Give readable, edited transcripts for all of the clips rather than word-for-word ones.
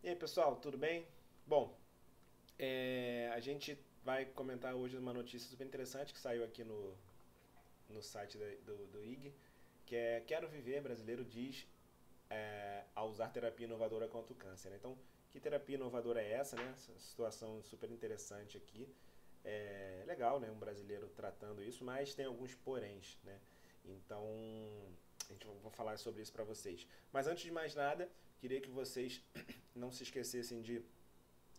E aí, pessoal, tudo bem? Bom, a gente vai comentar hoje uma notícia super interessante que saiu aqui no site do IG, que é Quero Viver, brasileiro diz a usar terapia inovadora contra o câncer, né? Então, que terapia inovadora é essa, né? Essa situação super interessante aqui. É legal, né? Um brasileiro tratando isso, mas tem alguns poréns, né? Então, a gente vai falar sobre isso para vocês. Mas antes de mais nada, queria que vocês não se esquecessem de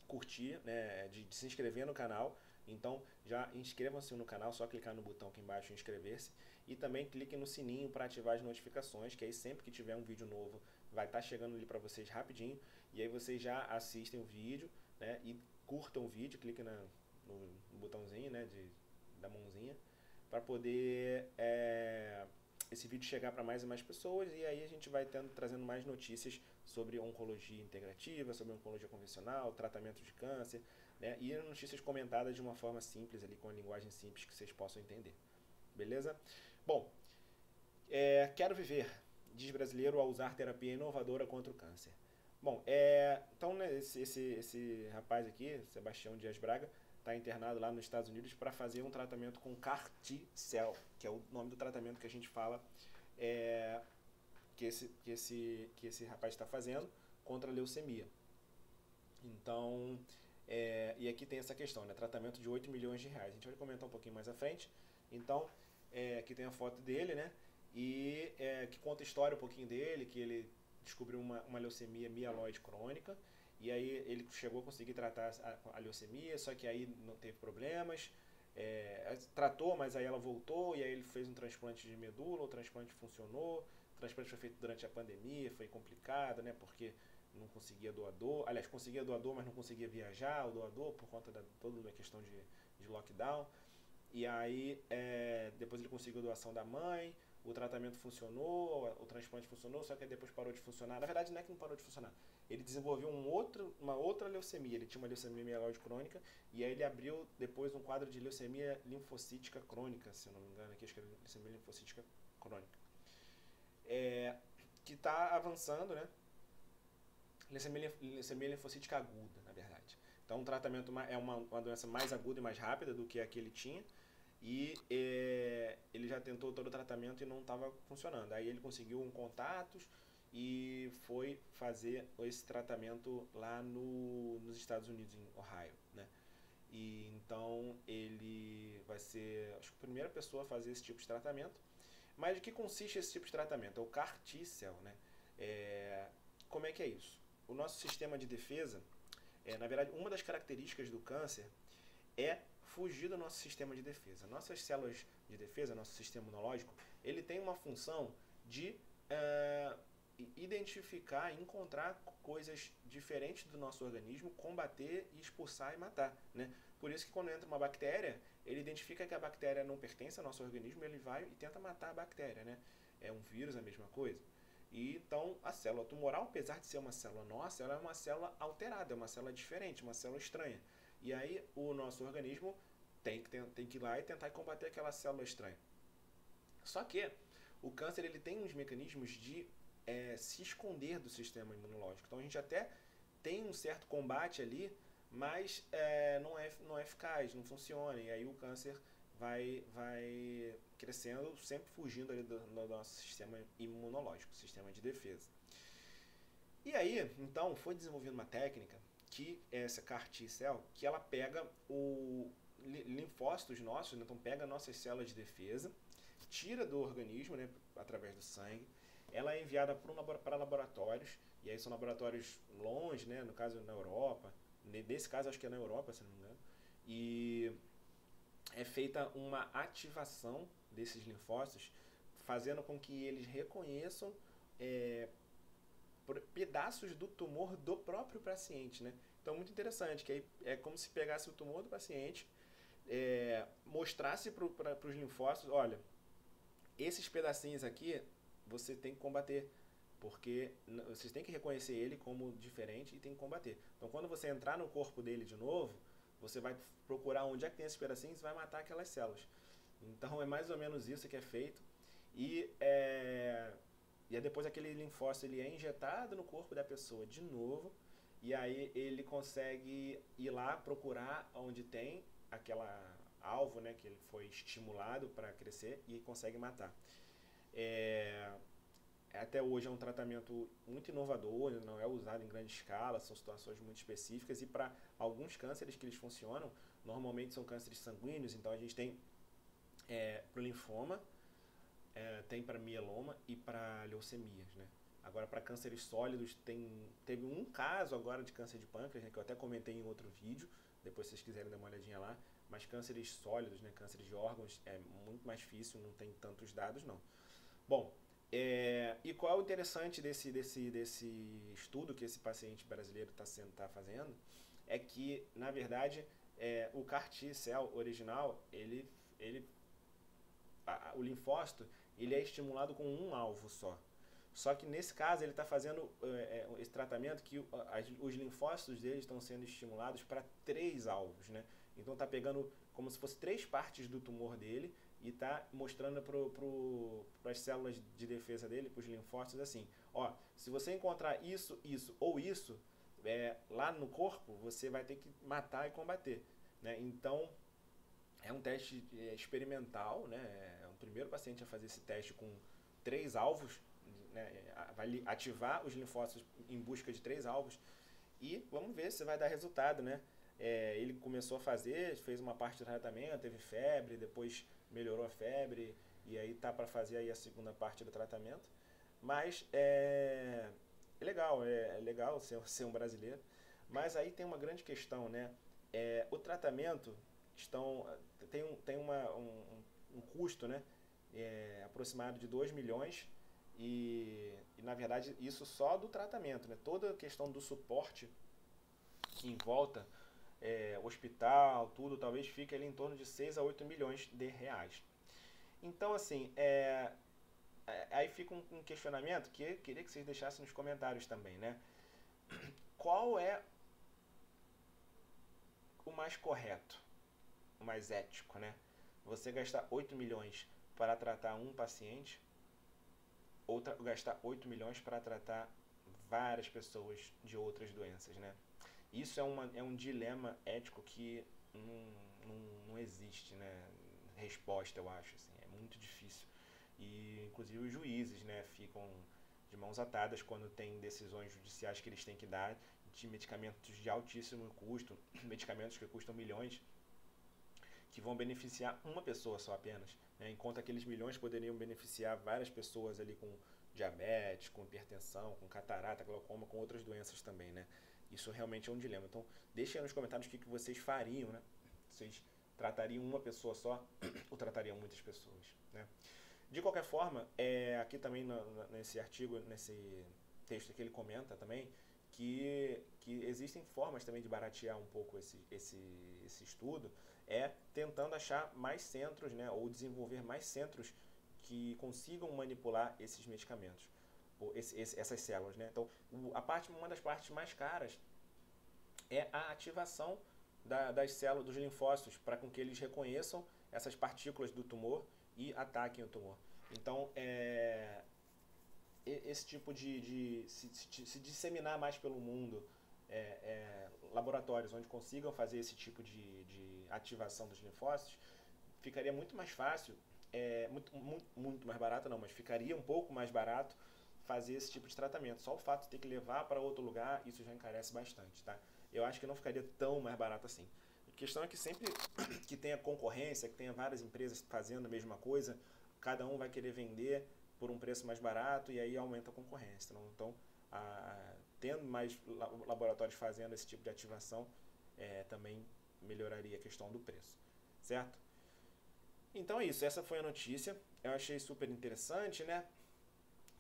curtir, né, de se inscrever no canal. Então já inscrevam-se no canal, só clicar no botão aqui embaixo inscrever-se e também cliquem no sininho para ativar as notificações, que aí sempre que tiver um vídeo novo vai estar chegando ali para vocês rapidinho e aí vocês já assistem o vídeo, né, e curtam o vídeo, cliquem no botãozinho, né, da mãozinha para poder esse vídeo chegar para mais e mais pessoas e aí a gente vai trazendo mais notícias sobre oncologia integrativa, sobre oncologia convencional, tratamento de câncer, né? E notícias comentadas de uma forma simples ali, com a linguagem simples que vocês possam entender. Beleza? Bom, quero viver, diz brasileiro ao usar terapia inovadora contra o câncer. Bom, então né, esse rapaz aqui, Sebastião Dias Braga, está internado lá nos Estados Unidos para fazer um tratamento com CAR-T-cell, que é o nome do tratamento que a gente fala é, que esse rapaz está fazendo contra a leucemia. Então, e aqui tem essa questão, né? Tratamento de 8 milhões de reais. A gente vai comentar um pouquinho mais à frente. Então, aqui tem a foto dele, né? E que conta a história um pouquinho dele, que ele descobriu uma leucemia mieloide crônica. E aí ele chegou a conseguir tratar a leucemia, só que aí não teve problemas. Tratou, mas aí ela voltou, e aí ele fez um transplante de medula, o transplante funcionou. O transplante foi feito durante a pandemia, foi complicado, né? Porque não conseguia doador, aliás, conseguia doador, mas não conseguia viajar o doador por conta da toda a questão de lockdown. E aí, depois ele conseguiu a doação da mãe, o tratamento funcionou, o transplante funcionou, só que depois parou de funcionar. Na verdade, não é que não parou de funcionar. Ele desenvolveu uma outra leucemia. Ele tinha uma leucemia mieloide crônica e aí ele abriu depois um quadro de leucemia linfocítica crônica, se eu não me engano, aqui acho que é leucemia linfocítica crônica. Que está avançando, né? Leucemia linfocítica aguda, na verdade. Então, o tratamento é uma doença mais aguda e mais rápida do que a que ele tinha. E ele já tentou todo o tratamento e não estava funcionando. Aí ele conseguiu um contatos e foi fazer esse tratamento lá nos Estados Unidos, em Ohio, né? E então ele vai ser, acho que a primeira pessoa a fazer esse tipo de tratamento. Mas de que consiste esse tipo de tratamento? É o CAR T-cell, né? Como é que é isso? O nosso sistema de defesa, na verdade, uma das características do câncer é fugir do nosso sistema de defesa. Nossas células de defesa, nosso sistema imunológico, ele tem uma função de identificar, encontrar coisas diferentes do nosso organismo, combater, expulsar e matar, né? Por isso que quando entra uma bactéria, ele identifica que a bactéria não pertence ao nosso organismo, ele vai e tenta matar a bactéria, né? É um vírus, a mesma coisa. E então a célula tumoral, apesar de ser uma célula nossa, ela é uma célula alterada, é uma célula diferente, uma célula estranha. E aí o nosso organismo tem que ir lá e tentar combater aquela célula estranha. Só que o câncer ele tem uns mecanismos de se esconder do sistema imunológico. Então a gente até tem um certo combate ali, mas não é eficaz, não funciona. E aí o câncer vai crescendo, sempre fugindo ali do nosso sistema imunológico, sistema de defesa. E aí, então, foi desenvolvida uma técnica que é essa CAR T-cell, que ela pega o linfócitos nossos, então pega nossas células de defesa, tira do organismo, né, através do sangue, ela é enviada para laboratórios, e aí são laboratórios longe, né, no caso na Europa, nesse caso acho que é na Europa, se não me engano, e é feita uma ativação desses linfócitos, fazendo com que eles reconheçam é, pedaços do tumor do próprio paciente, né? Então, muito interessante, que aí é como se pegasse o tumor do paciente, mostrasse para os linfócitos, olha, esses pedacinhos aqui você tem que combater, porque vocês têm que reconhecer ele como diferente e tem que combater. Então, quando você entrar no corpo dele de novo, você vai procurar onde é que tem esses pedacinhos e vai matar aquelas células. Então, é mais ou menos isso que é feito. E e aí depois aquele linfócito ele é injetado no corpo da pessoa de novo e aí ele consegue ir lá procurar onde tem aquela alvo, né, que ele foi estimulado para crescer e consegue matar. É, até hoje é um tratamento muito inovador, não é usado em grande escala, são situações muito específicas e para alguns cânceres que eles funcionam, normalmente são cânceres sanguíneos, então a gente tem para o linfoma, tem para mieloma e para leucemias, né? Agora, para cânceres sólidos, teve um caso agora de câncer de pâncreas, né, que eu até comentei em outro vídeo, depois se vocês quiserem dar uma olhadinha lá, mas cânceres sólidos, né, cânceres de órgãos, é muito mais difícil, não tem tantos dados, não. Bom, e qual é o interessante desse estudo que esse paciente brasileiro está fazendo? É que, na verdade, o CAR T-cell original, o linfócito, ele é estimulado com um alvo só. Só que nesse caso ele está fazendo esse tratamento que os linfócitos dele estão sendo estimulados para 3 alvos, né? Então está pegando como se fosse 3 partes do tumor dele e está mostrando para as células de defesa dele, para os linfócitos, assim, ó, se você encontrar isso, isso ou isso lá no corpo, você vai ter que matar e combater, né? Então é um teste experimental, né? É o primeiro paciente a fazer esse teste com 3 alvos, né? Vai ativar os linfócitos em busca de 3 alvos e vamos ver se vai dar resultado, né? Ele começou a fazer, fez uma parte do tratamento, teve febre, depois melhorou a febre e aí tá para fazer aí a segunda parte do tratamento. Mas é legal ser um brasileiro. Mas aí tem uma grande questão, né? O tratamento tem um custo, né? Aproximado de 2 milhões e na verdade isso só do tratamento, né? Toda a questão do suporte em volta, hospital, tudo, talvez fique ali em torno de 6 a 8 milhões de reais. Então, assim, aí fica um questionamento que eu queria que vocês deixassem nos comentários também, né? Qual é o mais correto, o mais ético, né? Você gastar 8 milhões para tratar um paciente ou gastar 8 milhões para tratar várias pessoas de outras doenças, né? Isso é um dilema ético que não existe, né? Resposta, eu acho, assim, é muito difícil. E, inclusive, os juízes, né, ficam de mãos atadas quando tem decisões judiciais que eles têm que dar de medicamentos de altíssimo custo, medicamentos que custam milhões, que vão beneficiar uma pessoa só apenas, né? Enquanto aqueles milhões poderiam beneficiar várias pessoas ali com diabetes, com hipertensão, com catarata, glaucoma, com outras doenças também, né? Isso realmente é um dilema. Então, deixem aí nos comentários o que vocês fariam, né? Vocês tratariam uma pessoa só ou tratariam muitas pessoas, né? De qualquer forma, aqui também nesse artigo, nesse texto que ele comenta também, que existem formas também de baratear um pouco esse estudo, tentando achar mais centros, né, ou desenvolver mais centros que consigam manipular esses medicamentos, ou essas células, né? Então, uma das partes mais caras é a ativação das células, dos linfócitos, para com que eles reconheçam essas partículas do tumor e ataquem o tumor. Então, esse tipo de se disseminar mais pelo mundo, laboratórios onde consigam fazer esse tipo de ativação dos linfócitos, ficaria muito mais fácil, muito mais barato não, mas ficaria um pouco mais barato fazer esse tipo de tratamento. Só o fato de ter que levar para outro lugar, isso já encarece bastante, tá? Eu acho que não ficaria tão mais barato assim. A questão é que sempre que tenha concorrência, que tenha várias empresas fazendo a mesma coisa, cada um vai querer vender por um preço mais barato e aí aumenta a concorrência. Então, tendo mais laboratórios fazendo esse tipo de ativação, também melhoraria a questão do preço, certo? Então é isso, essa foi a notícia. Eu achei super interessante, né?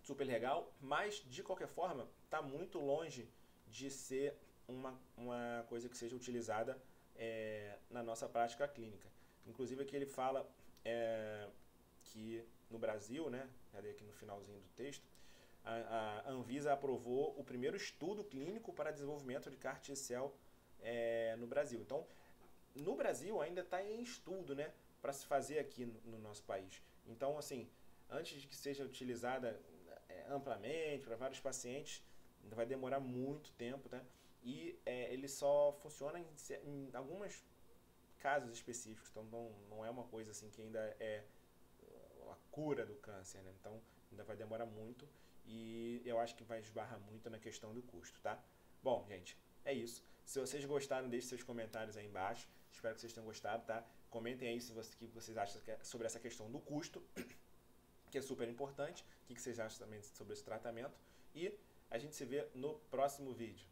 Super legal, mas de qualquer forma, está muito longe de ser uma coisa que seja utilizada na nossa prática clínica. Inclusive aqui ele fala que no Brasil, né, cadê aqui no finalzinho do texto, a Anvisa aprovou o primeiro estudo clínico para desenvolvimento de CAR T-cell no Brasil. Então, no Brasil ainda está em estudo, né, para se fazer aqui no nosso país. Então, assim, antes de que seja utilizada amplamente para vários pacientes, vai demorar muito tempo, né? e ele só funciona em alguns casos específicos, então não é uma coisa assim que ainda é a cura do câncer, né? Então ainda vai demorar muito e eu acho que vai esbarrar muito na questão do custo, tá? Bom, gente, é isso. Se vocês gostaram, deixe seus comentários aí embaixo. Espero que vocês tenham gostado, tá? Comentem aí o que vocês acham sobre essa questão do custo, que é super importante. O que vocês acham também sobre esse tratamento. E a gente se vê no próximo vídeo.